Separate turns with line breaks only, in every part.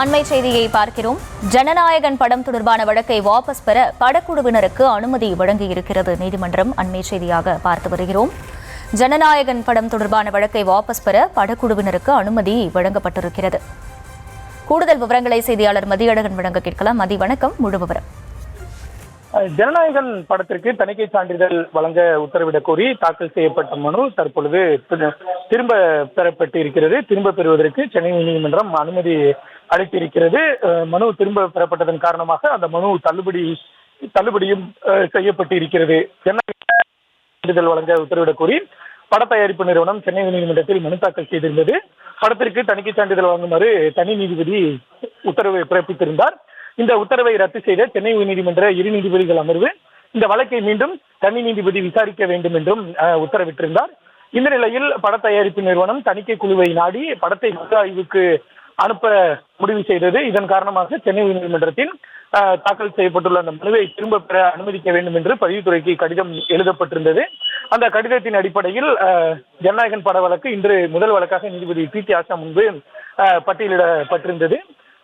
அண்மை செய்தியை பார்க்கிறோம். ஜனநாயகன் படம் தொடர்பான வழக்கை வாபஸ் பெற படக்குழுவினருக்கு அனுமதி வழங்கியிருக்கிறது நீதிமன்றம். அண்மை செய்தியாக பார்த்து வருகிறோம். ஜனநாயகன் படம் தொடர்பான வழக்கை வாபஸ் பெற படக்குழுவினருக்கு அனுமதி வழங்கப்பட்டிருக்கிறது. கூடுதல் விவரங்களை செய்தியாளர் மதியழகன் வழங்க கேட்கலாம். மதி, வணக்கம். முழு விவரம்.
ஜனநாயகன் படத்திற்கு தணிக்கை சான்றிதழ் வழங்க உத்தரவிடக் கோரி தாக்கல் செய்யப்பட்ட மனு தற்பொழுது திரும்ப பெறப்பட்டு இருக்கிறது. திரும்ப பெறுவதற்கு சென்னை நீதிமன்றம் அனுமதி அளித்திருக்கிறது. மனு திரும்ப பெறப்பட்டதன் காரணமாக அந்த மனு தள்ளுபடியும் செய்யப்பட்டு இருக்கிறது. ஜனநாயகன் சான்றிதழ் வழங்க உத்தரவிடக் கோரி பட தயாரிப்பு நிறுவனம் சென்னை நீதிமன்றத்தில் மனு தாக்கல் செய்திருந்தது. படத்திற்கு தணிக்கை சான்றிதழ் வழங்குமாறு தனி நீதிபதி உத்தரவை பிறப்பித்திருந்தார். இந்த உத்தரவை ரத்து செய்த சென்னை உயர்நீதிமன்ற இரு நீதிபதிகள் அமர்வு இந்த வழக்கை மீண்டும் தனி நீதிபதி விசாரிக்க வேண்டும் என்றும் உத்தரவிட்டிருந்தார். இந்த நிலையில் பட தயாரிப்பு நிறுவனம் தணிக்கை குழுவை நாடி படத்தை மறு ஆய்வுக்கு அனுப்ப முடிவு செய்தது. இதன் காரணமாக சென்னை உயர்நீதிமன்றத்தில் தாக்கல் செய்யப்பட்டுள்ள அந்த மனுவை திரும்ப பெற அனுமதிக்க வேண்டும் என்று பதிவுத்துறைக்கு கடிதம் எழுதப்பட்டிருந்தது. அந்த கடிதத்தின் அடிப்படையில் ஜனநாயகன் பட வழக்கு இன்று முதல் வழக்காக நீதிபதி பி.டி. ஆஷா முன்பு பட்டியலிடப்பட்டிருந்தது.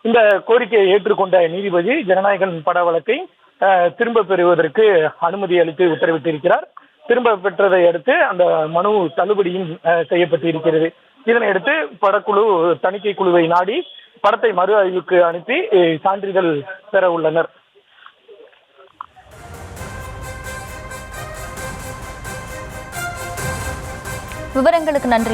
இந்த கோரிக்கையை ஏற்றுக்கொண்ட நீதிபதி ஜனநாயகன் பட வழக்கை திரும்ப பெறுவதற்கு அனுமதி அளித்து உத்தரவிட்டிருக்கிறார். திரும்ப பெற்றதை அடுத்து அந்த மனு தள்ளுபடியும் செய்யப்பட்டிருக்கிறது. இதனையடுத்து படக்குழு தணிக்கை குழுவை நாடி படத்தை மறு ஆய்வுக்கு அனுப்பி சான்றிதழ் பெற உள்ளனர்.
விவரங்களுக்கு நன்றி.